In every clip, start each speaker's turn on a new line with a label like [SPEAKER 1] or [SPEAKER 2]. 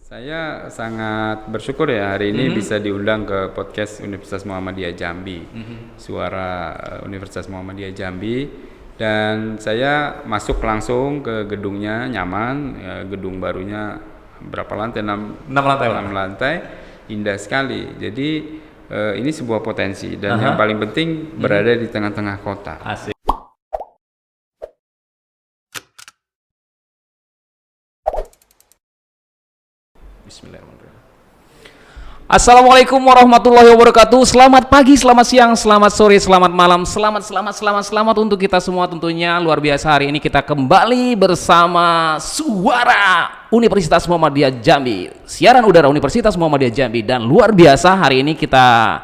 [SPEAKER 1] Saya sangat bersyukur ya hari ini bisa diundang ke podcast Universitas Muhammadiyah Jambi, Suara Universitas Muhammadiyah Jambi, dan saya masuk langsung ke gedungnya, nyaman, gedung barunya berapa lantai? 6
[SPEAKER 2] lantai, Pak.
[SPEAKER 1] 6 lantai, indah sekali. Jadi ini sebuah potensi dan yang paling penting berada di tengah-tengah kota.
[SPEAKER 2] Asik. Bismillahirrahmanirrahim. Assalamualaikum warahmatullahi wabarakatuh. Selamat pagi, selamat siang, selamat sore, selamat malam, selamat untuk kita semua tentunya. Luar biasa, hari ini kita kembali bersama Suara Universitas Muhammadiyah Jambi, siaran udara Universitas Muhammadiyah Jambi. Dan luar biasa, hari ini kita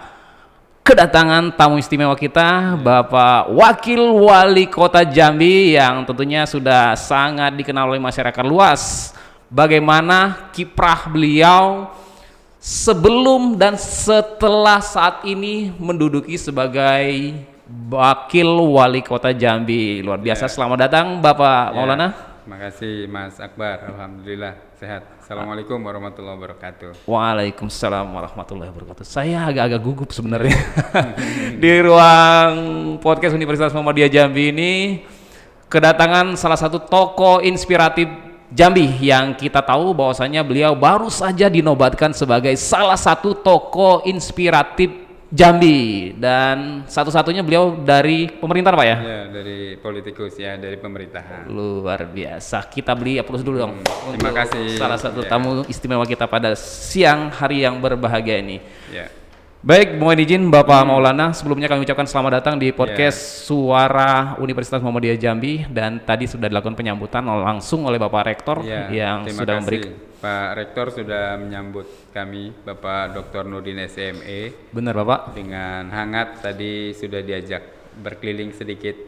[SPEAKER 2] kedatangan tamu istimewa kita, Bapak Wakil Wali Kota Jambi, yang tentunya sudah sangat dikenal oleh masyarakat luas. Bagaimana kiprah beliau sebelum dan setelah saat ini menduduki sebagai Wakil Wali Kota Jambi. Luar biasa, selamat datang Bapak Maulana.
[SPEAKER 1] Terima kasih Mas Akbar, Alhamdulillah sehat. Assalamualaikum warahmatullahi wabarakatuh.
[SPEAKER 2] Waalaikumsalam warahmatullahi wabarakatuh. Saya agak-agak gugup sebenarnya di ruang podcast Universitas Muhammadiyah Jambi ini kedatangan salah satu tokoh inspiratif Jambi yang kita tahu bahwasanya beliau baru saja dinobatkan sebagai salah satu tokoh inspiratif Jambi, dan satu-satunya beliau dari pemerintah, Pak ya?
[SPEAKER 1] Ya, dari politikus ya, dari pemerintahan.
[SPEAKER 2] Luar biasa. Kita beli aplaus dulu dong.
[SPEAKER 1] Terima kasih.
[SPEAKER 2] Salah satu tamu istimewa kita pada siang hari yang berbahagia ini.
[SPEAKER 1] Ya.
[SPEAKER 2] Baik, mohon izin Bapak Maulana, sebelumnya kami ucapkan selamat datang di podcast Suara Universitas Muhammadiyah Jambi, dan tadi sudah dilakukan penyambutan langsung oleh Bapak Rektor yang sudah memberikan.
[SPEAKER 1] Pak Rektor sudah menyambut kami, Bapak Dr. Nurdin SME.
[SPEAKER 2] Benar Bapak?
[SPEAKER 1] Dengan hangat, tadi sudah diajak berkeliling sedikit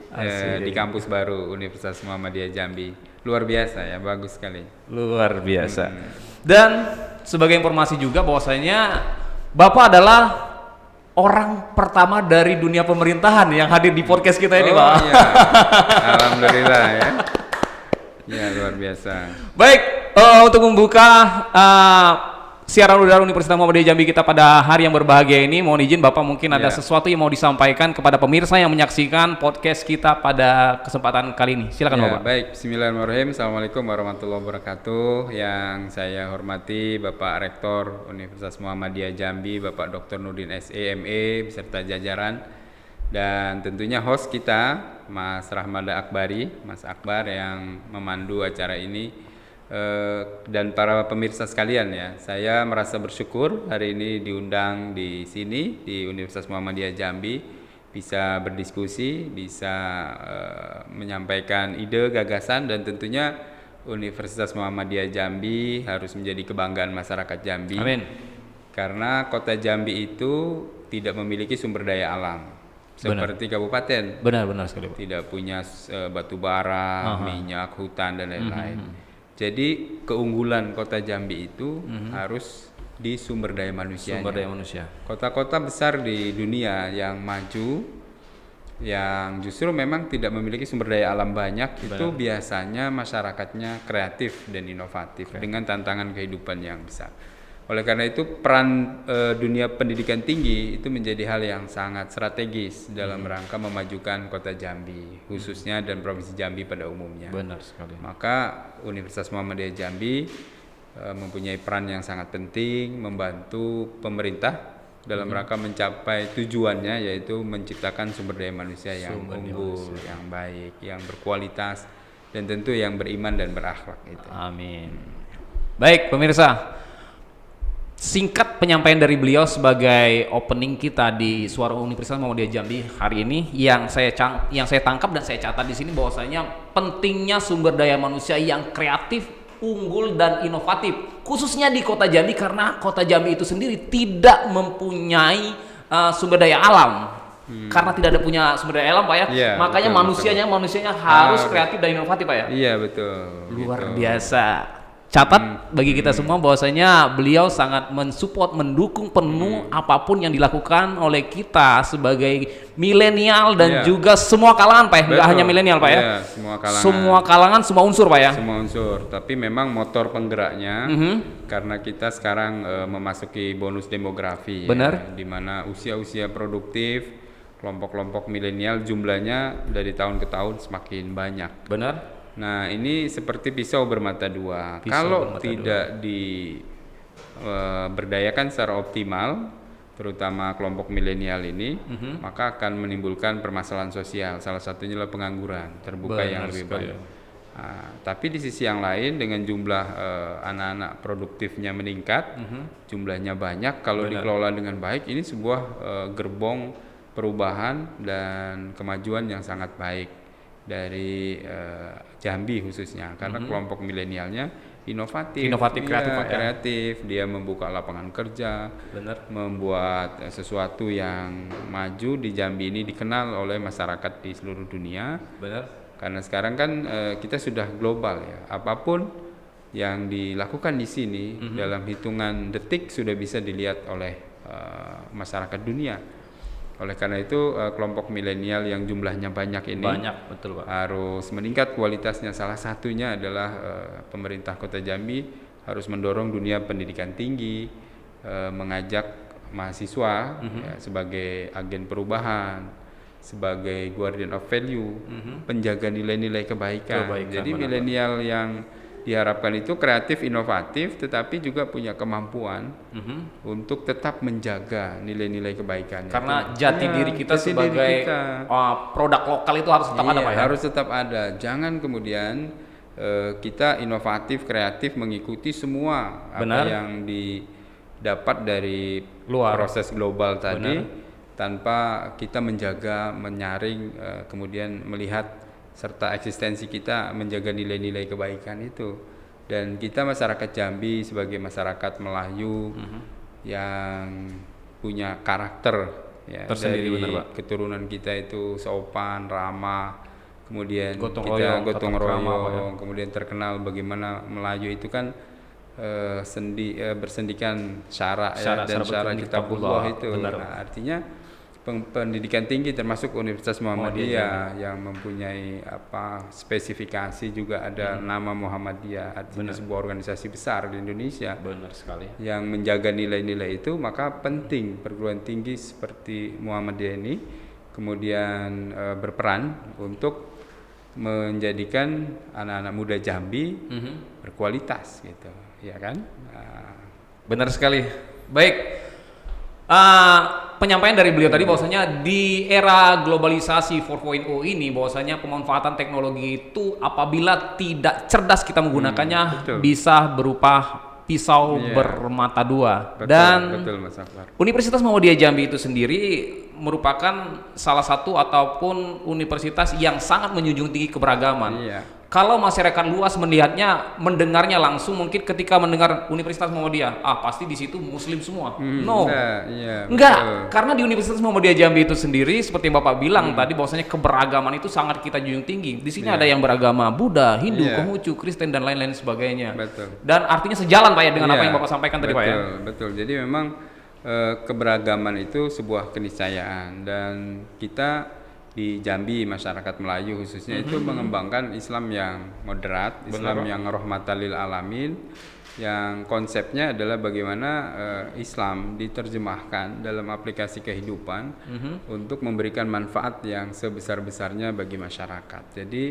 [SPEAKER 1] di kampus baru Universitas Muhammadiyah Jambi. Luar biasa ya, bagus sekali.
[SPEAKER 2] Luar biasa. Dan sebagai informasi juga bahwasanya Bapak adalah orang pertama dari dunia pemerintahan yang hadir di podcast kita ini, Pak.
[SPEAKER 1] Iya. Alhamdulillah ya. Ya, luar biasa.
[SPEAKER 2] Baik, untuk membuka siaran udara Universitas Muhammadiyah Jambi kita pada hari yang berbahagia ini, mohon izin Bapak mungkin ada sesuatu yang mau disampaikan kepada pemirsa yang menyaksikan podcast kita pada kesempatan kali ini. Silakan Bapak.
[SPEAKER 1] Baik, bismillahirrahmanirrahim. Assalamualaikum warahmatullahi wabarakatuh. Yang saya hormati Bapak Rektor Universitas Muhammadiyah Jambi, Bapak Dr. Nurdin SME beserta jajaran, dan tentunya host kita Mas Rahmada Akbari, Mas Akbar yang memandu acara ini. Dan para pemirsa sekalian ya, saya merasa bersyukur hari ini diundang di sini di Universitas Muhammadiyah Jambi, bisa berdiskusi, bisa menyampaikan ide, gagasan, dan tentunya Universitas Muhammadiyah Jambi harus menjadi kebanggaan masyarakat Jambi.
[SPEAKER 2] Amin.
[SPEAKER 1] Karena kota Jambi itu tidak memiliki sumber daya alam seperti kabupaten.
[SPEAKER 2] Benar sekali, Pak.
[SPEAKER 1] Tidak punya batu bara, minyak, hutan, dan lain-lain. Jadi keunggulan kota Jambi itu harus di sumber daya manusia. Kota-kota besar di dunia yang maju, yang justru memang tidak memiliki sumber daya alam banyak, itu biasanya masyarakatnya kreatif dan inovatif dengan tantangan kehidupan yang besar. Oleh karena itu peran dunia pendidikan tinggi itu menjadi hal yang sangat strategis dalam rangka memajukan kota Jambi khususnya dan provinsi Jambi pada umumnya.
[SPEAKER 2] Benar sekali.
[SPEAKER 1] Maka Universitas Muhammadiyah Jambi mempunyai peran yang sangat penting membantu pemerintah dalam rangka mencapai tujuannya, yaitu menciptakan sumber daya manusia yang unggul, yang baik, yang berkualitas, dan tentu yang beriman dan berakhlak itu.
[SPEAKER 2] Amin. Baik pemirsa, singkat penyampaian dari beliau sebagai opening kita di Suara Universitas Muhammadiyah Jambi hari ini, yang saya tangkap dan saya catat di sini bahwasanya pentingnya sumber daya manusia yang kreatif, unggul, dan inovatif khususnya di kota Jambi, karena kota Jambi itu sendiri tidak mempunyai sumber daya alam. Karena tidak ada punya sumber daya alam, Pak ya.
[SPEAKER 1] Iya,
[SPEAKER 2] makanya
[SPEAKER 1] betul.
[SPEAKER 2] manusianya harus kreatif dan inovatif, Pak ya.
[SPEAKER 1] Iya, betul.
[SPEAKER 2] Luar biasa. catat bagi kita semua bahwasanya beliau sangat mensupport, mendukung penuh apapun yang dilakukan oleh kita sebagai milenial dan juga semua kalangan Pak ya, nggak hanya milenial Pak ya. Semua kalangan, semua unsur Pak ya.
[SPEAKER 1] Semua unsur, tapi memang motor penggeraknya karena kita sekarang memasuki bonus demografi.
[SPEAKER 2] Benar.
[SPEAKER 1] Ya, di mana usia-usia produktif kelompok-kelompok milenial jumlahnya dari tahun ke tahun semakin banyak.
[SPEAKER 2] Benar.
[SPEAKER 1] Nah, ini seperti pisau bermata dua. Kalau tidak diberdayakan secara optimal, terutama kelompok milenial ini, maka akan menimbulkan permasalahan sosial. Salah satunya adalah pengangguran terbuka yang lebih banyak. Nah, tapi di sisi yang lain, dengan jumlah anak-anak produktifnya meningkat, jumlahnya banyak, kalau dikelola dengan baik, ini sebuah gerbong perubahan dan kemajuan yang sangat baik dari Jambi khususnya, karena kelompok milenialnya inovatif, kreatif, dia membuka lapangan kerja, membuat sesuatu yang maju di Jambi ini dikenal oleh masyarakat di seluruh dunia. Karena sekarang kan kita sudah global ya, apapun yang dilakukan di sini dalam hitungan detik sudah bisa dilihat oleh masyarakat dunia. Oleh karena itu kelompok milenial yang jumlahnya banyak ini harus meningkat kualitasnya. Salah satunya adalah pemerintah Kota Jambi harus mendorong dunia pendidikan tinggi, mengajak mahasiswa ya, sebagai agen perubahan, sebagai guardian of value, penjaga nilai-nilai kebaikan. Jadi milenial yang diharapkan itu kreatif, inovatif, tetapi juga punya kemampuan untuk tetap menjaga nilai-nilai kebaikan.
[SPEAKER 2] Karena jati diri kita sebagai produk lokal itu harus tetap ada Pak ya?
[SPEAKER 1] Harus tetap ada. Jangan kemudian kita inovatif, kreatif, mengikuti semua apa yang didapat dari proses global tadi, tanpa kita menjaga, menyaring, kemudian melihat serta eksistensi kita menjaga nilai-nilai kebaikan itu. Dan kita masyarakat Jambi sebagai masyarakat Melayu yang punya karakter ya,
[SPEAKER 2] tersendiri,
[SPEAKER 1] dari keturunan kita itu sopan, ramah, kemudian kita gotong royong, kemudian terkenal bagaimana Melayu itu kan bersendikan syara dan syara kitabullah itu. Nah, artinya pendidikan tinggi termasuk Universitas Muhammadiyah yang mempunyai spesifikasi juga ada nama Muhammadiyah, artinya sebuah organisasi besar di Indonesia yang menjaga nilai-nilai itu. Maka penting perguruan tinggi seperti Muhammadiyah ini kemudian berperan untuk menjadikan anak-anak muda Jambi berkualitas gitu, ya kan?
[SPEAKER 2] Benar sekali. Baik. Penyampaian dari beliau tadi bahwasanya di era globalisasi 4.0 ini bahwasanya pemanfaatan teknologi itu apabila tidak cerdas kita menggunakannya bisa berupa pisau bermata dua. Dan Universitas Muhammadiyah Jambi itu sendiri merupakan salah satu ataupun universitas yang sangat menjunjung tinggi keberagaman. Kalau masyarakat luas melihatnya, mendengarnya langsung mungkin ketika mendengar Universitas Muhammadiyah, pasti di situ Muslim semua. Enggak, karena di Universitas Muhammadiyah Jambi itu sendiri seperti yang Bapak bilang tadi bahwasanya keberagaman itu sangat kita junjung tinggi. Di sini ada yang beragama Buddha, Hindu, Konghucu, Kristen dan lain-lain sebagainya. Dan artinya sejalan Pak ya dengan apa yang Bapak sampaikan tadi Pak ya.
[SPEAKER 1] Betul. Jadi memang keberagaman itu sebuah keniscayaan, dan kita di Jambi masyarakat Melayu khususnya itu mengembangkan Islam yang moderat, Islam yang rahmatan lil alamin, yang konsepnya adalah bagaimana Islam diterjemahkan dalam aplikasi kehidupan untuk memberikan manfaat yang sebesar-besarnya bagi masyarakat. Jadi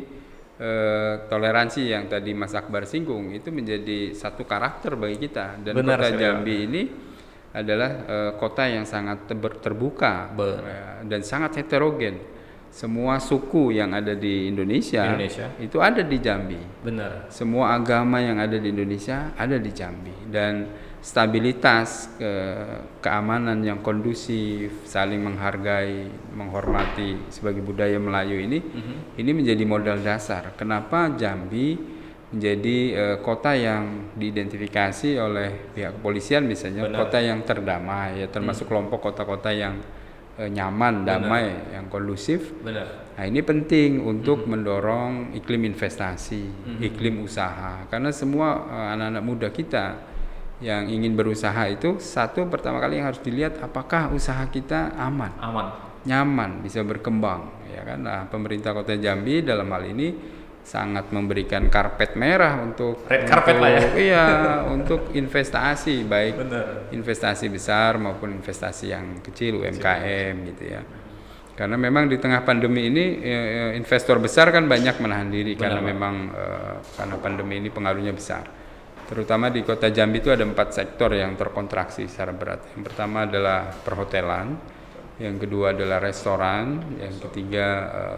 [SPEAKER 1] toleransi yang tadi Mas Akbar singgung itu menjadi satu karakter bagi kita, dan kota Jambi ini adalah kota yang sangat terbuka dan sangat heterogen. Semua suku yang ada di Indonesia itu ada di Jambi. Semua agama yang ada di Indonesia ada di Jambi, dan stabilitas, keamanan yang kondusif, saling menghargai, menghormati sebagai budaya Melayu ini menjadi modal dasar kenapa Jambi menjadi kota yang diidentifikasi oleh pihak kepolisian misalnya kota yang terdamai ya, termasuk kelompok kota-kota yang nyaman,
[SPEAKER 2] Benar.
[SPEAKER 1] damai, yang kondusif.
[SPEAKER 2] Benar.
[SPEAKER 1] Nah, ini penting untuk mendorong iklim investasi, iklim usaha. Karena semua anak-anak muda kita yang ingin berusaha itu satu pertama kali yang harus dilihat apakah usaha kita aman, nyaman, bisa berkembang, ya kan? Nah, pemerintah Kota Jambi dalam hal ini sangat memberikan karpet merah untuk
[SPEAKER 2] Red carpet lah ya.
[SPEAKER 1] Iya, untuk investasi, baik
[SPEAKER 2] Benar.
[SPEAKER 1] investasi besar maupun investasi yang kecil, UMKM gitu ya. Karena memang di tengah pandemi ini investor besar kan banyak menahan diri.
[SPEAKER 2] Benar,
[SPEAKER 1] karena
[SPEAKER 2] Pak.
[SPEAKER 1] memang karena pandemi ini pengaruhnya besar. Terutama di Kota Jambi itu ada 4 sektor yang terkontraksi secara berat. Yang pertama adalah perhotelan, yang kedua adalah restoran, yang ketiga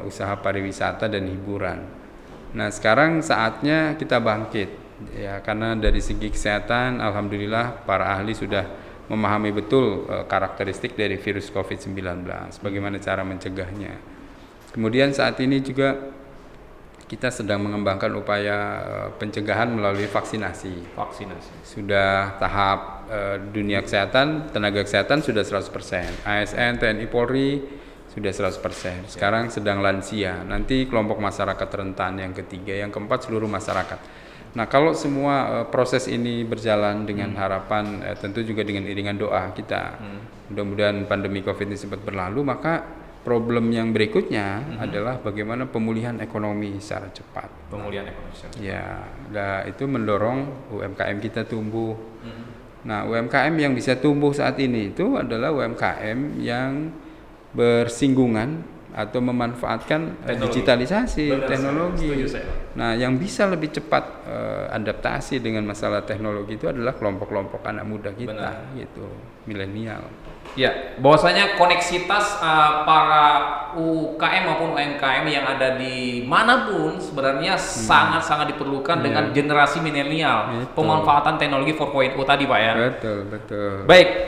[SPEAKER 1] usaha pariwisata dan hiburan. Nah, sekarang saatnya kita bangkit ya, karena dari segi kesehatan alhamdulillah para ahli sudah memahami betul karakteristik dari virus COVID-19, bagaimana cara mencegahnya. Kemudian saat ini juga kita sedang mengembangkan upaya pencegahan melalui vaksinasi. Sudah tahap dunia kesehatan, tenaga kesehatan sudah 100%, ASN, TNI, Polri sudah 100%. Sekarang sedang lansia, nanti kelompok masyarakat rentan yang ketiga, yang keempat seluruh masyarakat. Nah, kalau semua proses ini berjalan dengan harapan, tentu juga dengan iringan doa kita, mudah-mudahan pandemi COVID ini sempat berlalu, maka problem yang berikutnya adalah bagaimana pemulihan ekonomi secara cepat. Ya, nah, itu mendorong UMKM kita tumbuh. Nah, UMKM yang bisa tumbuh saat ini itu adalah UMKM yang bersinggungan atau memanfaatkan digitalisasi teknologi. Nah, yang bisa lebih cepat adaptasi dengan masalah teknologi itu adalah kelompok-kelompok anak muda kita, gitu, milenial.
[SPEAKER 2] Ya, bahwasanya koneksitas para UKM maupun UMKM yang ada di manapun sebenarnya sangat-sangat diperlukan dengan generasi milenial. Pemanfaatan teknologi 4.0 tadi, Pak ya.
[SPEAKER 1] Betul.
[SPEAKER 2] Baik,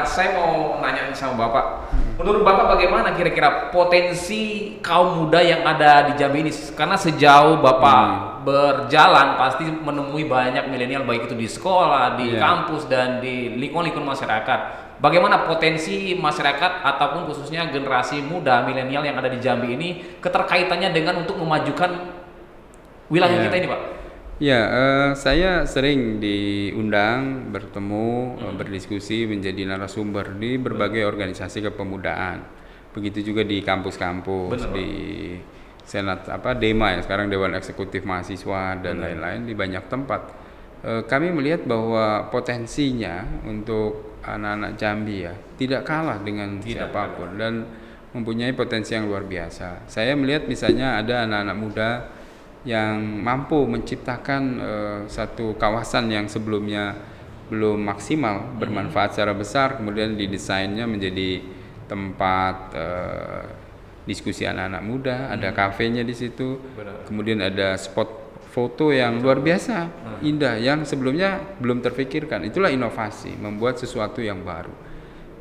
[SPEAKER 2] saya mau nanya sama Bapak. Menurut Bapak bagaimana kira-kira potensi kaum muda yang ada di Jambi ini? Karena sejauh Bapak berjalan pasti menemui banyak milenial baik itu di sekolah, di kampus dan di lingkungan-lingkungan masyarakat. Bagaimana potensi masyarakat ataupun khususnya generasi muda milenial yang ada di Jambi ini keterkaitannya dengan untuk memajukan wilayah kita ini, Pak?
[SPEAKER 1] Ya, saya sering diundang, bertemu, berdiskusi, menjadi narasumber di berbagai organisasi kepemudaan. Begitu juga di kampus-kampus, di Senat DEMA ya, sekarang Dewan Eksekutif Mahasiswa dan lain-lain di banyak tempat. Kami melihat bahwa potensinya untuk anak-anak Jambi ya tidak kalah dengan siapapun dan mempunyai potensi yang luar biasa. Saya melihat misalnya ada anak-anak muda yang mampu menciptakan satu kawasan yang sebelumnya belum maksimal bermanfaat secara besar, kemudian didesainnya menjadi tempat diskusi anak-anak muda, ada kafenya di situ, kemudian ada spot foto yang luar biasa indah yang sebelumnya belum terfikirkan. Itulah inovasi, membuat sesuatu yang baru.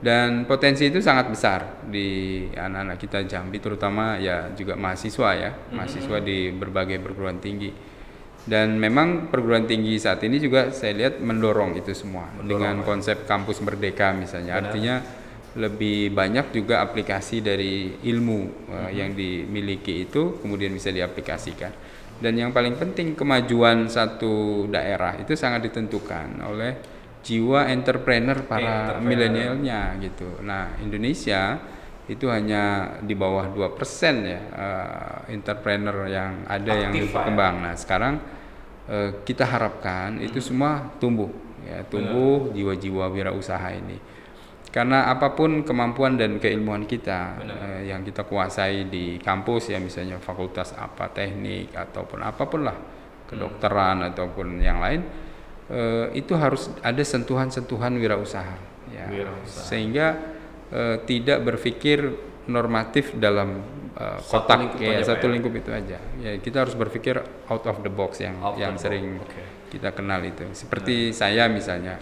[SPEAKER 1] Dan potensi itu sangat besar di anak-anak kita Jambi, terutama ya juga mahasiswa ya, mahasiswa di berbagai perguruan tinggi. Dan memang perguruan tinggi saat ini juga saya lihat mendorong itu semua dengan konsep kampus merdeka misalnya. Artinya lebih banyak juga aplikasi dari ilmu yang dimiliki itu kemudian bisa diaplikasikan. Dan yang paling penting kemajuan satu daerah itu sangat ditentukan oleh jiwa entrepreneur para milenialnya gitu. Nah, Indonesia itu hanya di bawah 2% ya entrepreneur yang ada yang berkembang. Nah, sekarang kita harapkan itu semua tumbuh ya, tumbuh jiwa-jiwa wirausaha ini. Karena apapun kemampuan dan keilmuan kita yang kita kuasai di kampus ya, misalnya fakultas apa, teknik ataupun apapun lah, kedokteran ataupun yang lain, itu harus ada sentuhan-sentuhan wirausaha ya. Sehingga tidak berpikir normatif dalam kotak satu lingkup itu aja ya, kita harus berpikir out of the box yang sering kita kenal itu seperti saya misalnya.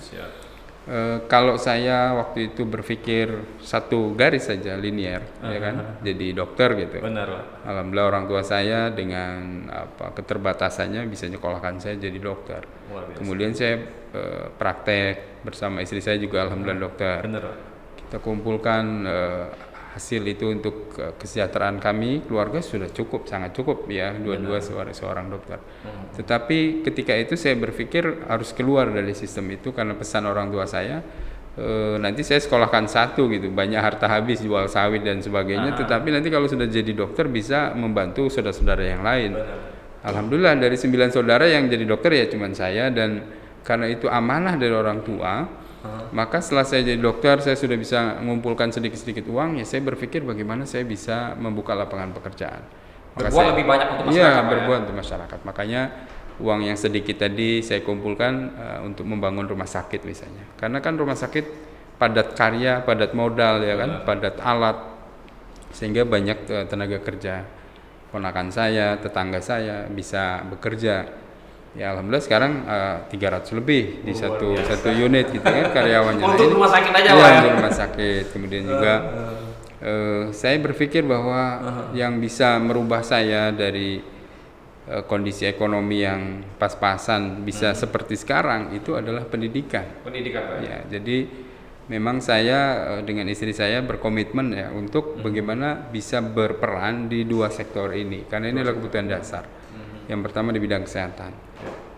[SPEAKER 1] Kalau saya waktu itu berpikir satu garis saja linear ya kan, jadi dokter gitu. Alhamdulillah orang tua saya dengan keterbatasannya bisa nyekolahkan saya jadi dokter. Kemudian saya praktek bersama istri saya juga alhamdulillah dokter. Kita kumpulkan hasil itu untuk kesejahteraan kami keluarga sudah cukup, sangat cukup ya, dua-dua seorang dokter. Tetapi ketika itu saya berpikir harus keluar dari sistem itu karena pesan orang tua saya, nanti saya sekolahkan satu gitu, banyak harta habis jual sawit dan sebagainya, tetapi nanti kalau sudah jadi dokter bisa membantu saudara-saudara yang lain. Alhamdulillah dari 9 saudara yang jadi dokter ya cuman saya, dan karena itu amanah dari orang tua, maka setelah saya jadi dokter saya sudah bisa mengumpulkan sedikit-sedikit uang, ya saya berpikir bagaimana saya bisa membuka lapangan pekerjaan.
[SPEAKER 2] Berbuat lebih banyak untuk masyarakat.
[SPEAKER 1] Iya, berbuat untuk masyarakat. Makanya uang yang sedikit tadi saya kumpulkan untuk membangun rumah sakit misalnya. Karena kan rumah sakit padat karya, padat modal ya kan, padat alat, sehingga banyak tenaga kerja. Ponakan saya, tetangga saya bisa bekerja. Ya alhamdulillah sekarang 300 lebih di satu unit gitu kan karyawannya.
[SPEAKER 2] Untuk rumah sakit aja
[SPEAKER 1] ya,
[SPEAKER 2] Pak ya?
[SPEAKER 1] Untuk rumah sakit. Kemudian juga saya berpikir bahwa yang bisa merubah saya dari kondisi ekonomi yang pas-pasan bisa seperti sekarang itu adalah pendidikan.
[SPEAKER 2] Pendidikan Pak.
[SPEAKER 1] Ya, jadi memang saya dengan istri saya berkomitmen ya untuk bagaimana bisa berperan di dua sektor ini karena ini adalah kebutuhan dasar. Yang pertama di bidang kesehatan.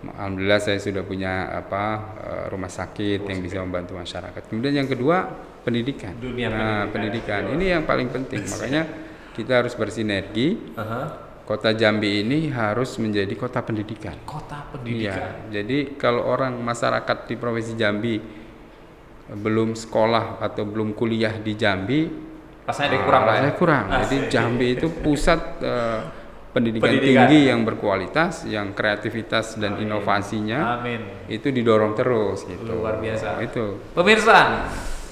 [SPEAKER 1] Alhamdulillah saya sudah punya rumah sakit yang bisa membantu masyarakat. Kemudian yang kedua pendidikan. Pendidikan ini yang paling penting. Makanya kita harus bersinergi. Kota Jambi ini harus menjadi kota pendidikan.
[SPEAKER 2] Kota pendidikan.
[SPEAKER 1] Ya, jadi kalau orang masyarakat di Provinsi Jambi belum sekolah atau belum kuliah di Jambi,
[SPEAKER 2] rasanya
[SPEAKER 1] kurang. Jadi Jambi itu pusat pendidikan tinggi yang berkualitas, yang kreativitas dan inovasinya itu didorong terus gitu.
[SPEAKER 2] Luar biasa.
[SPEAKER 1] Itu.
[SPEAKER 2] Pemirsa,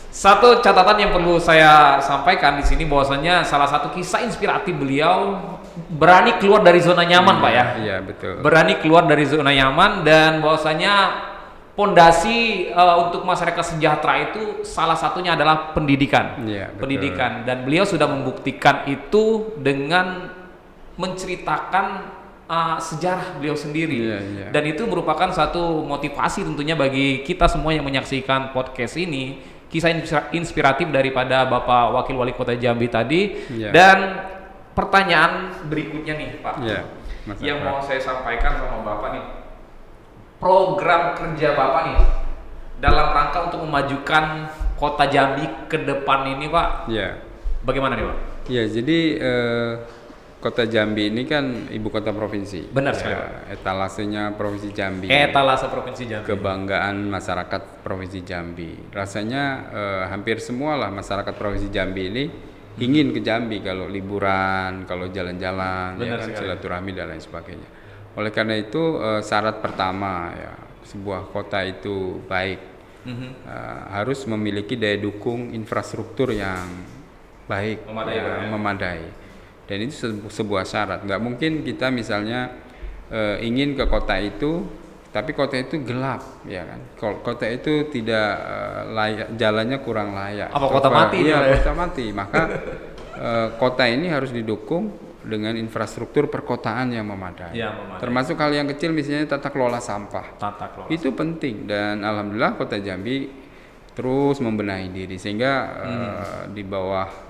[SPEAKER 2] satu catatan yang perlu saya sampaikan di sini bahwasanya salah satu kisah inspiratif beliau berani keluar dari zona nyaman, Pak ya.
[SPEAKER 1] Iya, betul.
[SPEAKER 2] Berani keluar dari zona nyaman dan bahwasanya pondasi untuk masyarakat sejahtera itu salah satunya adalah pendidikan.
[SPEAKER 1] Iya, betul.
[SPEAKER 2] Pendidikan, dan beliau sudah membuktikan itu dengan menceritakan sejarah beliau sendiri. Dan itu merupakan satu motivasi tentunya bagi kita semua yang menyaksikan podcast ini, kisah inspiratif daripada Bapak Wakil Wali Kota Jambi tadi. Dan pertanyaan berikutnya nih Pak, yang mau saya sampaikan sama Bapak nih, program kerja Bapak nih dalam rangka untuk memajukan Kota Jambi ke depan ini Pak, bagaimana nih Pak?
[SPEAKER 1] Ya, jadi Kota Jambi ini kan ibu kota provinsi.
[SPEAKER 2] Benar sekali.
[SPEAKER 1] Etalasenya Provinsi Jambi.
[SPEAKER 2] Etalase Provinsi Jambi.
[SPEAKER 1] Kebanggaan masyarakat Provinsi Jambi. Rasanya hampir semua lah masyarakat Provinsi Jambi ini ingin ke Jambi kalau liburan, kalau jalan-jalan, ya kan, silaturahmi dan lain sebagainya. Oleh karena itu syarat pertama ya sebuah kota itu baik harus memiliki daya dukung infrastruktur yang baik, memadai. Dan itu sebuah syarat. Nggak mungkin kita misalnya ingin ke kota itu, tapi kota itu gelap, ya kan? Kota itu tidak layak, jalannya kurang layak.
[SPEAKER 2] Apa kota mati?
[SPEAKER 1] Iya, kota mati. Maka kota ini harus didukung dengan infrastruktur perkotaan yang memadai. Termasuk hal yang kecil, misalnya tata kelola sampah. Itu penting, dan alhamdulillah Kota Jambi terus membenahi diri sehingga di bawah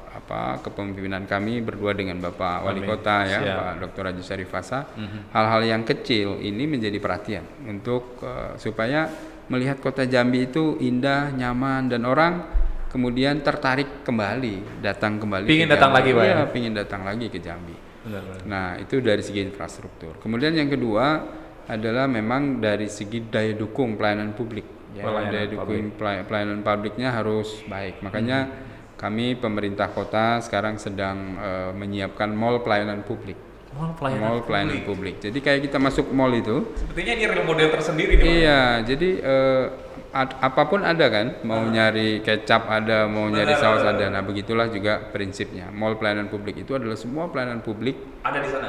[SPEAKER 1] kepemimpinan kami berdua dengan Bapak Wali Kota ya, Pak Dr. Haji Syarif Fasa, hal-hal yang kecil ini menjadi perhatian untuk supaya melihat Kota Jambi itu indah, nyaman, dan orang kemudian tertarik kembali, datang kembali.
[SPEAKER 2] Pingin datang lagi, Pak.
[SPEAKER 1] Iya, pingin datang lagi ke Jambi. Nah, itu dari segi infrastruktur. Kemudian yang kedua adalah memang dari segi daya dukung pelayanan publik. Ya, daya dukung pelayanan publiknya harus baik. Makanya kami pemerintah kota sekarang sedang menyiapkan mall pelayanan publik. Mall pelayanan publik. Jadi kayak kita masuk mall itu.
[SPEAKER 2] Sepertinya ini real model tersendiri nih.
[SPEAKER 1] Iya, jadi apapun ada kan, mau nyari kecap ada, mau nyari saus ada. Nah, begitulah juga prinsipnya. Mall pelayanan publik itu adalah semua pelayanan publik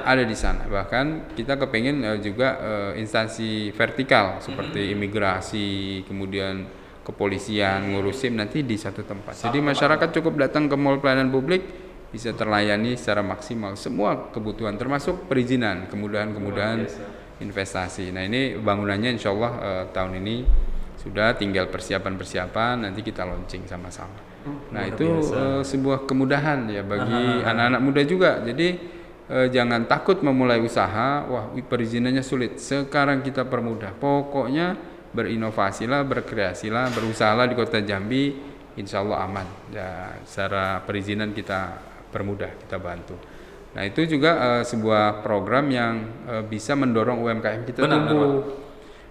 [SPEAKER 1] ada di sana. Bahkan kita kepengen juga instansi vertikal seperti imigrasi, kemudian kepolisian, ngurus SIM nanti di satu tempat. Jadi masyarakat cukup datang ke mall pelayanan publik bisa terlayani secara maksimal semua kebutuhan, termasuk perizinan, kemudahan investasi. Nah, ini bangunannya insya Allah tahun ini Sudah tinggal persiapan-persiapan, nanti kita launching sama-sama. Nah,
[SPEAKER 2] luar
[SPEAKER 1] itu
[SPEAKER 2] biasa.
[SPEAKER 1] sebuah kemudahan ya bagi anak-anak muda juga. Jadi jangan takut memulai usaha. Wah, perizinannya sulit. Sekarang kita permudah. Pokoknya berinovasilah, berkreasilah, berusahalah di Kota Jambi, insya Allah aman. Ya, secara perizinan kita permudah, kita bantu. Nah, itu juga sebuah program yang bisa mendorong UMKM kita tumbuh.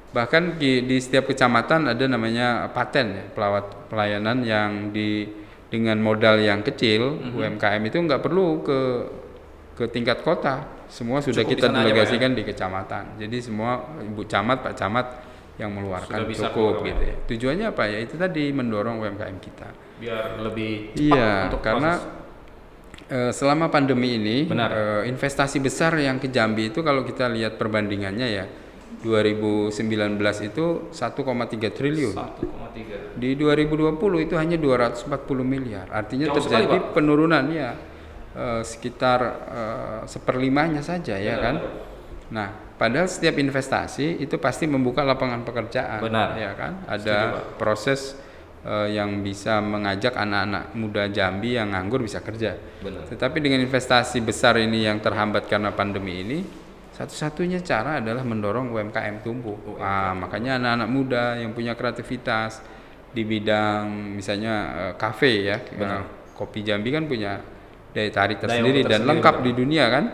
[SPEAKER 1] Bahkan di setiap kecamatan ada namanya paten ya, pelayanan yang dengan modal yang kecil, UMKM itu nggak perlu ke tingkat kota, semua sudah
[SPEAKER 2] Cukup
[SPEAKER 1] kita
[SPEAKER 2] di sana aja,
[SPEAKER 1] delegasikan di kecamatan. Jadi semua Ibu Camat, Pak Camat yang mengeluarkan
[SPEAKER 2] Sudah bisa
[SPEAKER 1] cukup
[SPEAKER 2] keluar,
[SPEAKER 1] gitu ya. Tujuannya apa ya? Itu tadi mendorong UMKM kita.
[SPEAKER 2] Biar lebih cepat
[SPEAKER 1] Iya,
[SPEAKER 2] untuk
[SPEAKER 1] karena selama pandemi ini investasi besar yang ke Jambi itu kalau kita lihat perbandingannya ya 2019 itu 1,3 triliun.
[SPEAKER 2] 1,3.
[SPEAKER 1] Di 2020 itu hanya 240 miliar. Artinya
[SPEAKER 2] Jauh sekali,
[SPEAKER 1] terjadi
[SPEAKER 2] Pak.
[SPEAKER 1] penurunan ya sekitar seperlimanya saja ya kan. Nah, padahal setiap investasi itu pasti membuka lapangan pekerjaan.
[SPEAKER 2] Benar.
[SPEAKER 1] Ya kan? Ada
[SPEAKER 2] Setuju, Pak.
[SPEAKER 1] proses yang bisa mengajak anak-anak muda Jambi yang nganggur bisa kerja.
[SPEAKER 2] Benar.
[SPEAKER 1] Tetapi dengan investasi besar ini yang terhambat karena pandemi ini, satu-satunya cara adalah mendorong UMKM tumbuh. Makanya anak-anak muda yang punya kreativitas di bidang misalnya kafe ya, Kopi Jambi kan punya daya tarik tersendiri dan lengkap di dunia kan.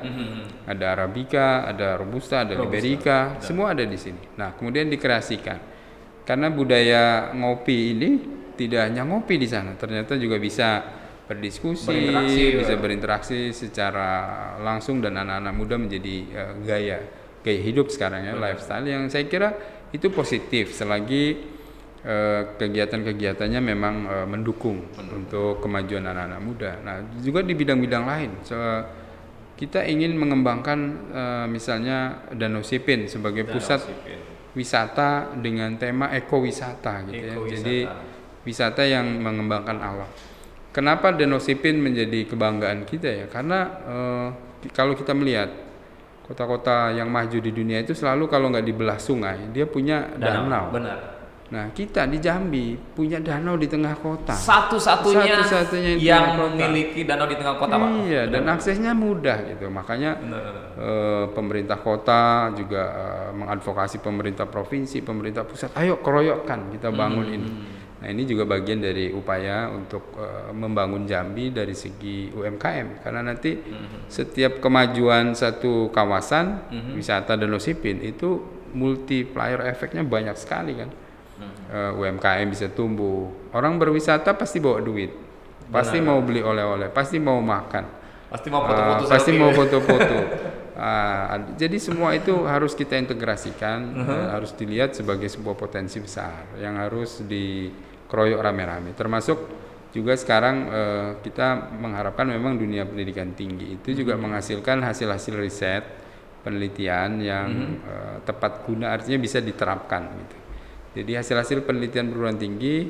[SPEAKER 1] Ada Arabica, ada Robusta, ada Liberica, semua ada di sini. Nah, kemudian dikreasikan. Karena budaya ngopi ini tidak hanya ngopi di sana, ternyata juga bisa berdiskusi, bisa berinteraksi secara langsung dan anak-anak muda menjadi gaya hidup sekarang ya, lifestyle yang saya kira itu positif selagi kegiatan-kegiatannya memang mendukung untuk kemajuan anak-anak muda. Nah, juga di bidang-bidang lain. Kita ingin mengembangkan misalnya Danau Sipin sebagai pusat wisata dengan tema ekowisata gitu ya. Jadi wisata yang mengembangkan alam. Kenapa Danau Sipin menjadi kebanggaan kita ya? Karena kalau kita melihat kota-kota yang maju di dunia itu selalu kalau nggak dibelah sungai, dia punya danau.
[SPEAKER 2] Benar.
[SPEAKER 1] Nah, kita di Jambi punya danau di tengah kota.
[SPEAKER 2] Satu-satunya yang
[SPEAKER 1] kota.
[SPEAKER 2] memiliki danau di tengah kota, Pak.
[SPEAKER 1] Iya, dan aksesnya mudah gitu. Makanya pemerintah kota juga mengadvokasi pemerintah provinsi, pemerintah pusat, ayo keroyokkan kita bangun ini. Nah, ini juga bagian dari upaya untuk membangun Jambi dari segi UMKM. Karena nanti setiap kemajuan satu kawasan wisata Danau Sipin itu multiplier efeknya banyak sekali kan. UMKM bisa tumbuh. Orang berwisata pasti bawa duit, pasti mau beli oleh-oleh, pasti mau makan,
[SPEAKER 2] Pasti mau foto-foto.
[SPEAKER 1] pasti mau foto-foto. Jadi semua itu harus kita integrasikan, harus dilihat sebagai sebuah potensi besar yang harus dikeroyok rame-rame. Termasuk juga sekarang kita mengharapkan memang dunia pendidikan tinggi itu juga menghasilkan hasil-hasil riset, penelitian yang tepat guna, artinya bisa diterapkan gitu. Jadi hasil-hasil penelitian perguruan tinggi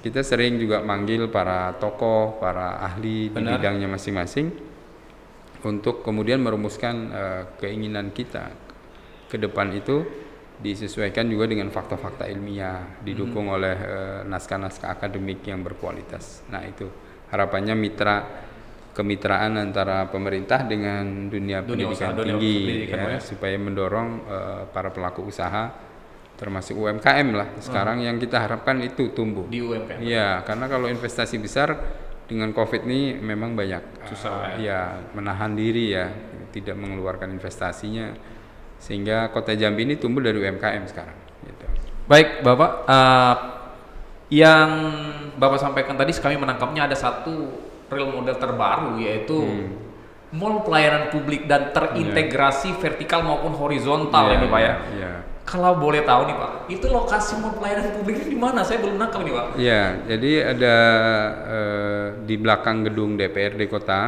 [SPEAKER 1] kita sering juga manggil para tokoh, para ahli di bidangnya masing-masing untuk kemudian merumuskan keinginan kita ke depan itu disesuaikan juga dengan fakta-fakta ilmiah, didukung oleh naskah-naskah akademik yang berkualitas. Nah, itu harapannya kemitraan antara pemerintah dengan dunia pendidikan tinggi ya, supaya mendorong para pelaku usaha termasuk UMKM lah sekarang yang kita harapkan itu tumbuh
[SPEAKER 2] Di UMKM.
[SPEAKER 1] Iya, karena kalau investasi besar dengan COVID ini memang banyak
[SPEAKER 2] susah
[SPEAKER 1] ya menahan diri ya, tidak mengeluarkan investasinya sehingga Kota Jambi ini tumbuh dari UMKM sekarang gitu.
[SPEAKER 2] Baik, Bapak, yang Bapak sampaikan tadi kami menangkapnya ada satu real model terbaru yaitu mall pelayanan publik dan terintegrasi vertikal maupun horizontal ini, Pak ya.
[SPEAKER 1] Iya.
[SPEAKER 2] Kalau boleh tahu nih, Pak, itu lokasi mall pelayanan publik ini di mana? Saya belum nangkap nih, Pak.
[SPEAKER 1] Iya, jadi ada di belakang gedung DPRD kota.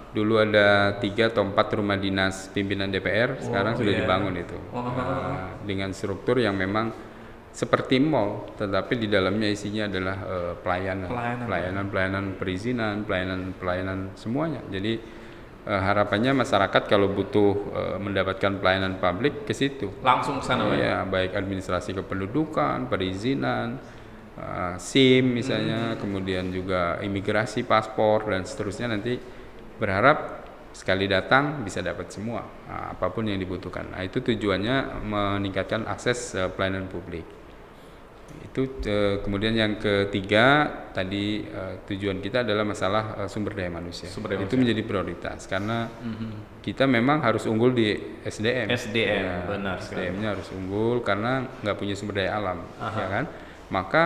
[SPEAKER 1] Dulu ada 3 atau 4 rumah dinas pimpinan DPR, sekarang sudah dibangun itu. Dengan struktur yang memang seperti mall, tetapi di dalamnya isinya adalah pelayanan perizinan, pelayanan semuanya. Jadi harapannya masyarakat kalau butuh mendapatkan pelayanan publik ke situ.
[SPEAKER 2] Langsung ke sana, Pak.
[SPEAKER 1] Ya, baik administrasi kependudukan, perizinan, SIM misalnya, kemudian juga imigrasi, paspor dan seterusnya. Nanti berharap sekali datang bisa dapat semua, apapun yang dibutuhkan. Nah, itu tujuannya meningkatkan akses pelayanan publik. Itu kemudian yang ketiga tadi tujuan kita adalah masalah sumber daya manusia. Itu menjadi prioritas karena kita memang harus unggul di SDM.
[SPEAKER 2] SDM, benar sekali.
[SPEAKER 1] SDM-nya harus unggul karena nggak punya sumber daya alam, ya kan? Maka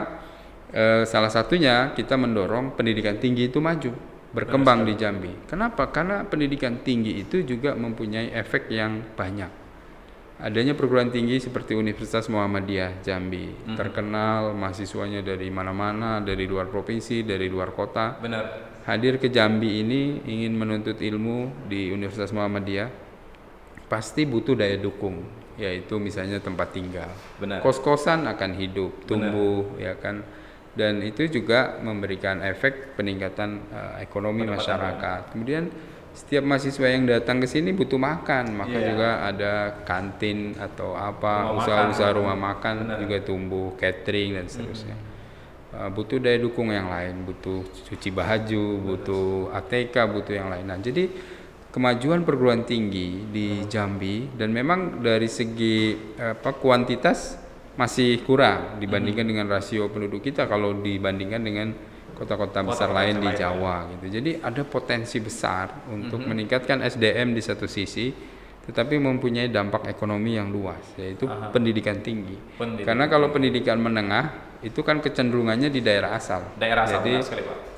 [SPEAKER 1] salah satunya kita mendorong pendidikan tinggi itu maju, berkembang di Jambi. Kenapa? Karena pendidikan tinggi itu juga mempunyai efek yang banyak. Adanya perguruan tinggi seperti Universitas Muhammadiyah Jambi, terkenal mahasiswanya dari mana-mana, dari luar provinsi, dari luar kota.
[SPEAKER 2] Benar.
[SPEAKER 1] Hadir ke Jambi ini ingin menuntut ilmu di Universitas Muhammadiyah, pasti butuh daya dukung, yaitu misalnya tempat tinggal.
[SPEAKER 2] Benar.
[SPEAKER 1] Kos-kosan akan hidup, tumbuh, ya kan. Dan itu juga memberikan efek peningkatan ekonomi masyarakat. Kemudian setiap mahasiswa yang datang ke sini butuh makan, maka juga ada kantin atau apa, usaha-usaha rumah makan juga tumbuh, catering dan seterusnya. Butuh daya dukung yang lain, butuh cuci baju, butuh ATK, butuh yang lain. Nah, jadi kemajuan perguruan tinggi di Jambi dan memang dari segi kuantitas masih kurang dibandingkan dengan rasio penduduk kita kalau dibandingkan dengan kota-kota besar lain di Jawa gitu. Jadi ada potensi besar untuk meningkatkan SDM di satu sisi, tetapi mempunyai dampak ekonomi yang luas, yaitu pendidikan tinggi. Karena kalau pendidikan menengah itu kan kecenderungannya di daerah asal. Jadi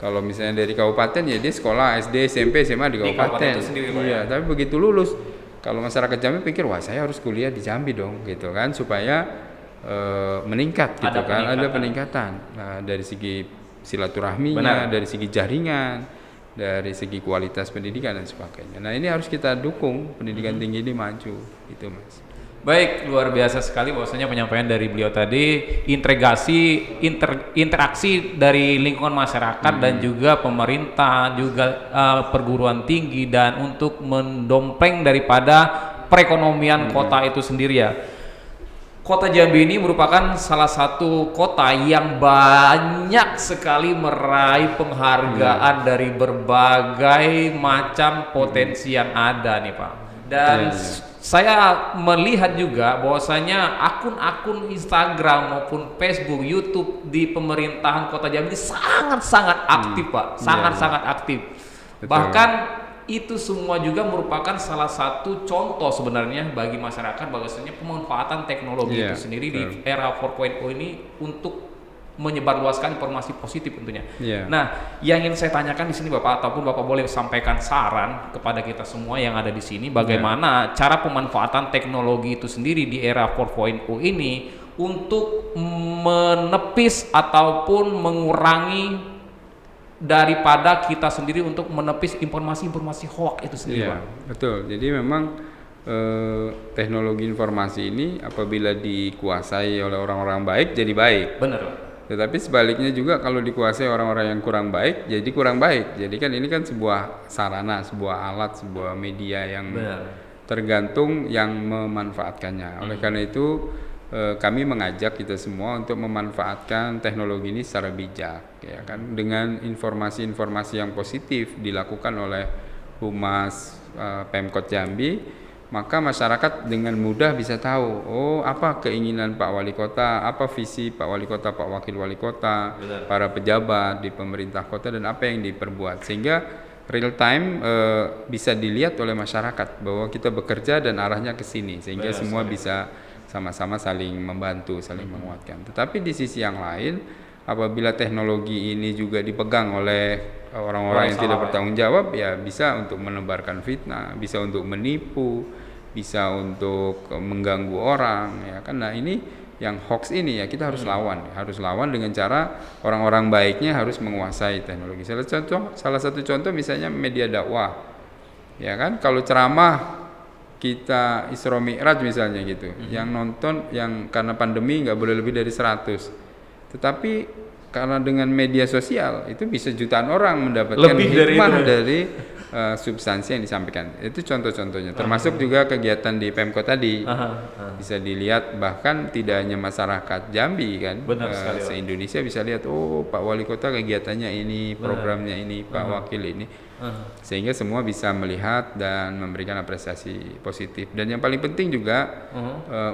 [SPEAKER 1] kalau misalnya dari kabupaten ya dia sekolah SD, SMP, SMA di kabupaten. Iya, tapi begitu lulus kalau masyarakat Jambi pikir wah saya harus kuliah di Jambi dong gitu kan supaya meningkat gitu kan, ada peningkatan. Nah, dari segi silaturahminya, dari segi jaringan, dari segi kualitas pendidikan dan sebagainya. Nah, ini harus kita dukung pendidikan tinggi ini maju, itu Mas.
[SPEAKER 2] Baik, luar biasa sekali bahwasanya penyampaian dari beliau tadi, interaksi dari lingkungan masyarakat dan juga pemerintah, juga perguruan tinggi dan untuk mendompleng daripada perekonomian kota itu sendiri ya. Kota Jambi ini merupakan salah satu kota yang banyak sekali meraih penghargaan dari berbagai macam potensi yang ada nih Pak. Dan saya melihat juga bahwasanya akun-akun Instagram maupun Facebook, YouTube di pemerintahan Kota Jambi sangat-sangat aktif Pak, sangat-sangat aktif.
[SPEAKER 1] Betul.
[SPEAKER 2] Bahkan itu semua juga merupakan salah satu contoh sebenarnya bagi masyarakat bahwasanya pemanfaatan teknologi itu sendiri di era 4.0 ini untuk menyebarluaskan informasi positif tentunya. Nah, yang ingin saya tanyakan di sini Bapak ataupun Bapak boleh sampaikan saran kepada kita semua yang ada di sini bagaimana cara pemanfaatan teknologi itu sendiri di era 4.0 ini untuk menepis ataupun mengurangi daripada kita sendiri untuk menepis informasi-informasi hoax itu sendiri, Pak.
[SPEAKER 1] Betul. Jadi memang teknologi informasi ini apabila dikuasai oleh orang-orang baik jadi baik.
[SPEAKER 2] Benar, Pak.
[SPEAKER 1] Tetapi sebaliknya juga kalau dikuasai orang-orang yang kurang baik jadi kurang baik. Jadi kan ini kan sebuah sarana, sebuah alat, sebuah media yang tergantung yang memanfaatkannya. Oleh karena itu kami mengajak kita semua untuk memanfaatkan teknologi ini secara bijak, ya kan, dengan informasi-informasi yang positif dilakukan oleh Humas Pemkot Jambi, maka masyarakat dengan mudah bisa tahu, oh apa keinginan Pak Wali Kota, apa visi Pak Wali Kota, Pak Wakil Wali Kota, para pejabat di pemerintah kota dan apa yang diperbuat, sehingga real time bisa dilihat oleh masyarakat bahwa kita bekerja dan arahnya ke sini, sehingga semua bisa sama-sama saling membantu, saling menguatkan. Tetapi di sisi yang lain, apabila teknologi ini juga dipegang oleh orang-orang yang tidak bertanggung jawab, ya bisa untuk menebarkan fitnah, bisa untuk menipu, bisa untuk mengganggu orang, ya kan. Nah, ini yang hoax ini ya kita harus lawan dengan cara orang-orang baiknya harus menguasai teknologi. Salah satu contoh misalnya media dakwah, ya kan. Kalau ceramah kita Isra Mi'raj misalnya gitu, yang nonton yang karena pandemi nggak boleh lebih dari 100, tetapi karena dengan media sosial itu bisa jutaan orang mendapatkan hikmah dari substansi yang disampaikan. Itu contoh-contohnya. Termasuk juga kegiatan di Pemkot tadi. Bisa dilihat bahkan tidak hanya masyarakat Jambi kan, se-Indonesia bisa lihat, oh Pak Wali Kota kegiatannya ini, programnya ini, Pak Wakil ini. Sehingga semua bisa melihat dan memberikan apresiasi positif. Dan yang paling penting juga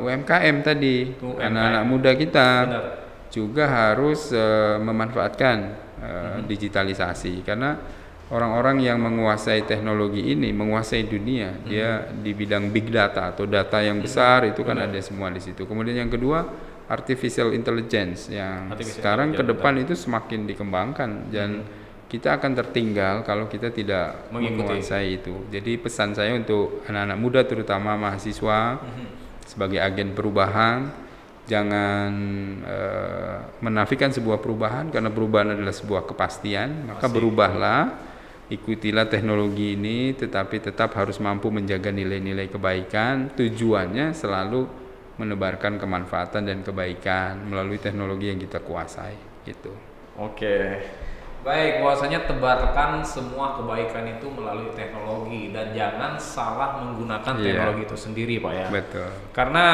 [SPEAKER 1] UMKM tadi, anak-anak muda kita juga harus memanfaatkan digitalisasi, karena orang-orang yang menguasai teknologi ini menguasai dunia. Dia di bidang big data atau data yang besar itu kan ada semua di situ. Kemudian yang kedua, artificial intelligence yang sekarang ke depan itu semakin dikembangkan dan kita akan tertinggal kalau kita tidak menguasai itu. Jadi pesan saya untuk anak-anak muda terutama mahasiswa sebagai agen perubahan, jangan menafikan sebuah perubahan, karena perubahan adalah sebuah kepastian. Maka berubahlah, ikutilah teknologi ini, tetapi tetap harus mampu menjaga nilai-nilai kebaikan. Tujuannya selalu menebarkan kemanfaatan dan kebaikan melalui teknologi yang kita kuasai gitu.
[SPEAKER 2] Oke. Baik, bahwasanya tebarkan semua kebaikan itu melalui teknologi dan jangan salah menggunakan teknologi itu sendiri, Pak ya.
[SPEAKER 1] Betul.
[SPEAKER 2] Karena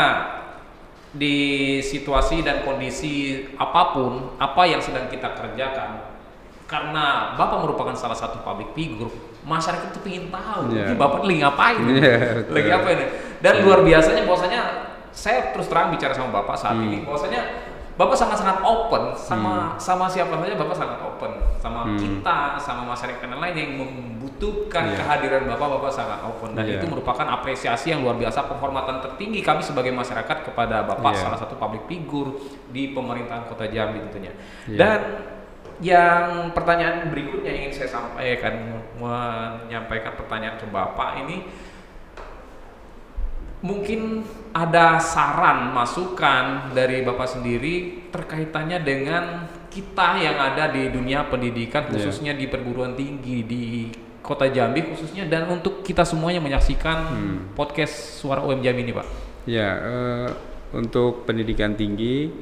[SPEAKER 2] di situasi dan kondisi apapun, apa yang sedang kita kerjakan, karena Bapak merupakan salah satu public figure, masyarakat itu ingin tahu, ini Bapak lagi ngapain, lagi apa ini. Dan luar biasanya bahwasanya saya terus terang bicara sama Bapak saat ini, bahwasanya Bapak sangat-sangat open sama siapa saja. Bapak sangat open sama kita, sama masyarakat yang lain yang membutuhkan kehadiran Bapak sangat open, dan itu merupakan apresiasi yang luar biasa, penghormatan tertinggi kami sebagai masyarakat kepada Bapak, salah satu public figure di pemerintahan Kota Jambi tentunya. Dan yang pertanyaan berikutnya ingin saya sampaikan, menyampaikan pertanyaan ke Bapak ini, mungkin ada saran, masukan dari Bapak sendiri terkaitannya dengan kita yang ada di dunia pendidikan, khususnya di perguruan tinggi di Kota Jambi khususnya, dan untuk kita semuanya menyaksikan podcast Suara UM Jambi ini, Pak.
[SPEAKER 1] Ya, untuk pendidikan tinggi,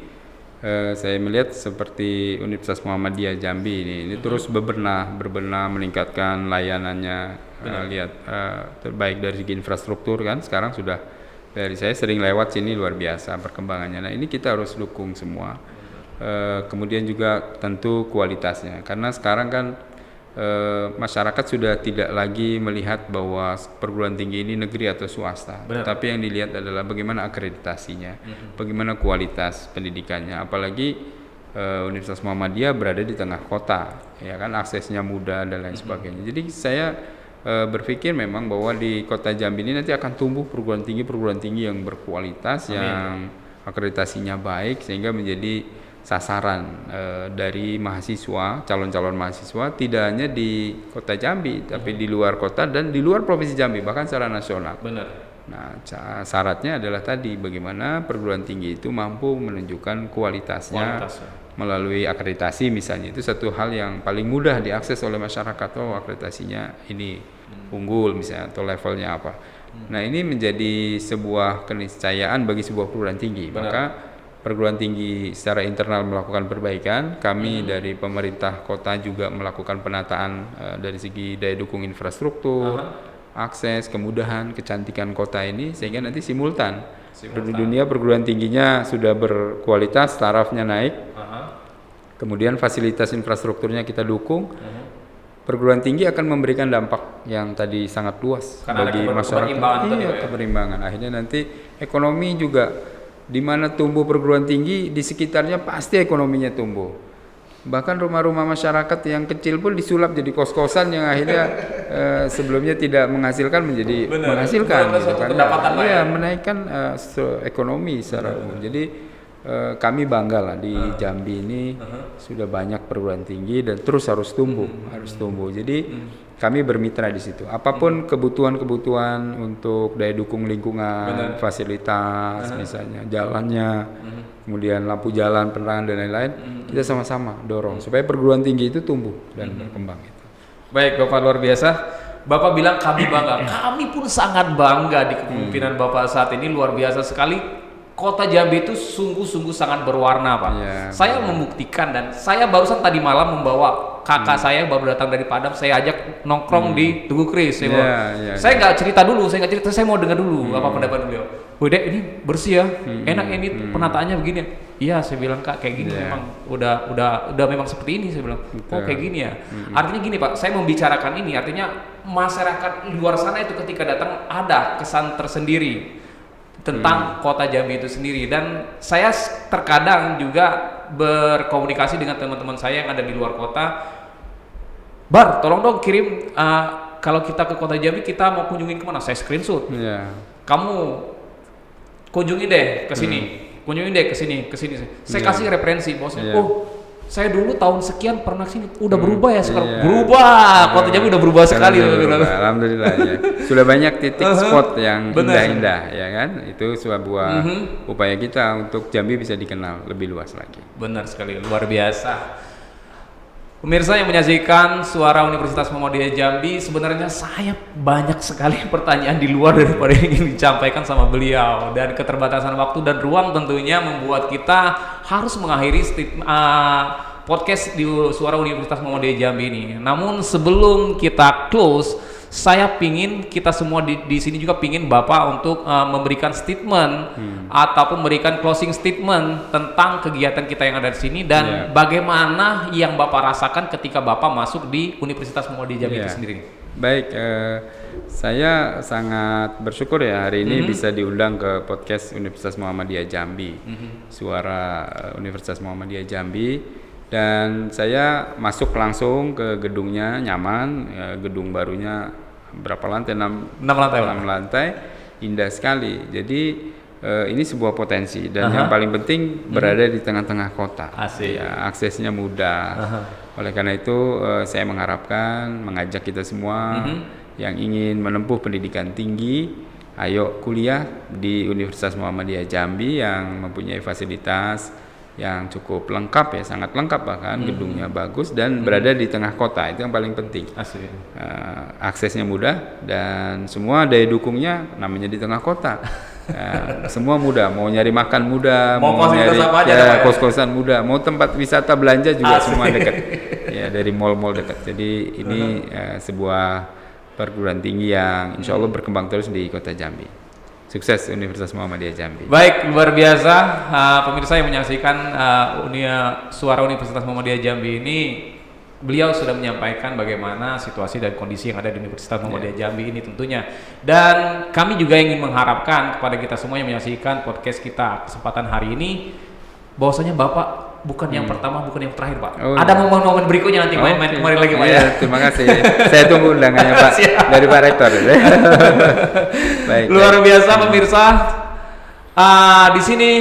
[SPEAKER 1] saya melihat seperti Universitas Muhammadiyah Jambi ini terus berbenah meningkatkan layanannya. Lihat terbaik dari segi infrastruktur kan, sekarang sudah, dari saya sering lewat sini, luar biasa perkembangannya. Nah ini kita harus dukung semua. Kemudian juga tentu kualitasnya, karena sekarang kan masyarakat sudah tidak lagi melihat bahwa perguruan tinggi ini negeri atau swasta, tapi yang dilihat adalah bagaimana akreditasinya, bagaimana kualitas pendidikannya. Apalagi Universitas Muhammadiyah berada di tengah kota, ya kan, aksesnya mudah dan lain sebagainya. Jadi saya berpikir memang bahwa di Kota Jambi ini nanti akan tumbuh perguruan tinggi yang berkualitas, yang akreditasinya baik, sehingga menjadi sasaran dari mahasiswa, calon-calon mahasiswa, tidak hanya di Kota Jambi, tapi di luar kota dan di luar Provinsi Jambi, bahkan secara nasional.
[SPEAKER 2] Benar.
[SPEAKER 1] Nah, syaratnya adalah tadi, bagaimana perguruan tinggi itu mampu menunjukkan kualitasnya melalui akreditasi misalnya. Itu satu hal yang paling mudah diakses oleh masyarakat. Oh, akreditasinya ini unggul misalnya, atau levelnya apa. Nah, ini menjadi sebuah keniscayaan bagi sebuah perguruan tinggi.
[SPEAKER 2] Benar.
[SPEAKER 1] Maka perguruan tinggi secara internal melakukan perbaikan, kami dari pemerintah kota juga melakukan penataan dari segi daya dukung infrastruktur, akses, kemudahan, kecantikan kota ini, sehingga nanti simultan. Di dunia perguruan tingginya sudah berkualitas, tarafnya naik, kemudian fasilitas infrastrukturnya kita dukung, perguruan tinggi akan memberikan dampak yang tadi sangat luas bagi masyarakat. Keberimbangan. Akhirnya nanti ekonomi juga, di mana tumbuh perguruan tinggi, di sekitarnya pasti ekonominya tumbuh. Bahkan rumah-rumah masyarakat yang kecil pun disulap jadi kos-kosan yang akhirnya sebelumnya tidak menghasilkan menjadi menghasilkan, gitu kan. Ya, menaikkan ekonomi secara umum. Jadi kami bangga lah di Jambi ini sudah banyak perguruan tinggi dan terus harus tumbuh, Jadi kami bermitra di situ. Apapun kebutuhan untuk daya dukung lingkungan, fasilitas, misalnya jalannya, kemudian lampu jalan, penerangan dan lain-lain, kita sama-sama dorong supaya perguruan tinggi itu tumbuh dan berkembang.
[SPEAKER 2] Baik, Bapak, luar biasa. Bapak bilang kami bangga. Kami pun sangat bangga di kepemimpinan Bapak saat ini, luar biasa sekali. Kota Jambi itu sungguh-sungguh sangat berwarna, Pak. Saya membuktikan, dan saya barusan tadi malam membawa kakak saya baru datang dari Padang, saya ajak nongkrong di Tugu Kris. Saya nggak cerita dulu, saya mau dengar dulu apa pendapat beliau. Wih Dek, ini bersih ya, enak ini penataannya begini. Iya, saya bilang Kak kayak gini memang udah memang seperti ini, saya bilang. Oh kayak gini ya. Artinya gini Pak, saya membicarakan ini artinya masyarakat di luar sana itu ketika datang ada kesan tersendiri tentang kota Jambi itu sendiri, dan saya terkadang juga berkomunikasi dengan teman-teman saya yang ada di luar kota. Bar, tolong dong kirim kalau kita ke kota Jambi kita mau kunjungin kemana, saya screenshot. Kamu kunjungi deh ke sini, kunjungin deh ke sini. Saya kasih referensi bosnya. Oh, saya dulu tahun sekian pernah sini, udah berubah ya sekarang. Berubah, kota Jambi udah berubah sekali.
[SPEAKER 1] Alhamdulillah ya. Sudah banyak titik spot yang indah-indah ya kan. Itu sebuah upaya kita untuk Jambi bisa dikenal lebih luas lagi.
[SPEAKER 2] Benar sekali, luar biasa. Pemirsa yang menyaksikan Suara Universitas Muhammadiyah Jambi, sebenarnya saya banyak sekali pertanyaan di luar daripada yang ingin disampaikan sama beliau, dan keterbatasan waktu dan ruang tentunya membuat kita harus mengakhiri podcast di Suara Universitas Muhammadiyah Jambi ini. Namun sebelum kita close, saya pingin kita semua di sini juga pingin Bapak untuk memberikan statement ataupun memberikan closing statement tentang kegiatan kita yang ada di sini, dan bagaimana yang Bapak rasakan ketika Bapak masuk di Universitas Muhammadiyah Jambi itu sendiri.
[SPEAKER 1] Baik, saya sangat bersyukur ya hari ini bisa diundang ke podcast Universitas Muhammadiyah Jambi, Suara Universitas Muhammadiyah Jambi, dan saya masuk langsung ke gedungnya, nyaman, gedung barunya berapa lantai? 6 lantai, indah sekali. Jadi ini sebuah potensi, dan yang paling penting berada di tengah-tengah kota. Ya, aksesnya mudah. Oleh karena itu saya mengajak kita semua yang ingin menempuh pendidikan tinggi, ayo kuliah di Universitas Muhammadiyah Jambi yang mempunyai fasilitas yang cukup lengkap ya, sangat lengkap bahkan, gedungnya bagus dan berada di tengah kota, itu yang paling penting. Aksesnya mudah dan semua daya dukungnya, namanya di tengah kota. Semua mudah, mau nyari makan mudah, mau nyari kos-kosan mudah, mau tempat wisata belanja juga semua dekat. Ya, dari mall-mall dekat. Jadi ini sebuah perguruan tinggi yang insya Allah berkembang terus di kota Jambi. Sukses Universitas Muhammadiyah Jambi.
[SPEAKER 2] Baik, luar biasa pemirsa yang menyaksikan Suara Universitas Muhammadiyah Jambi ini. Beliau sudah menyampaikan bagaimana situasi dan kondisi yang ada di Universitas Muhammadiyah Jambi ini tentunya. Dan kami juga ingin mengharapkan kepada kita semua yang menyaksikan podcast kita kesempatan hari ini, bahwasanya Bapak bukan yang pertama, bukan yang terakhir, Pak. Ada momen-momen berikutnya nanti main kemarin lagi, Pak.
[SPEAKER 1] Terima kasih. Saya tunggu undangannya, Pak, dari Pak Rektor. Baik,
[SPEAKER 2] luar biasa pemirsa. Di sini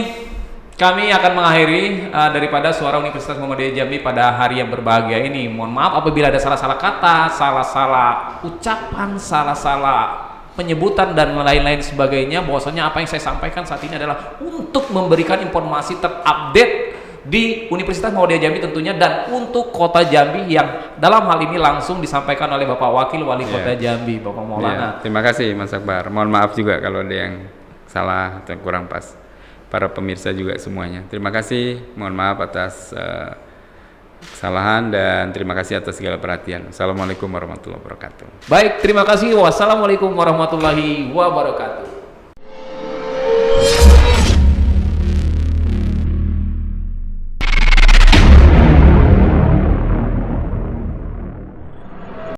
[SPEAKER 2] kami akan mengakhiri daripada Suara Universitas Muhammadiyah Jambi pada hari yang berbahagia ini. Mohon maaf apabila ada salah-salah kata, salah-salah ucapan, salah-salah penyebutan dan lain-lain sebagainya. Bahwasanya apa yang saya sampaikan saat ini adalah untuk memberikan informasi terupdate di Universitas Muhammadiyah Jambi tentunya, dan untuk kota Jambi yang dalam hal ini langsung disampaikan oleh Bapak Wakil Wali Kota Jambi, Bapak Maulana.
[SPEAKER 1] Terima kasih Mas Akbar. Mohon maaf juga kalau ada yang salah atau kurang pas. Para pemirsa juga semuanya. Terima kasih. Mohon maaf atas kesalahan dan terima kasih atas segala perhatian. Assalamualaikum warahmatullahi wabarakatuh.
[SPEAKER 2] Baik, terima kasih. Wassalamualaikum warahmatullahi wabarakatuh.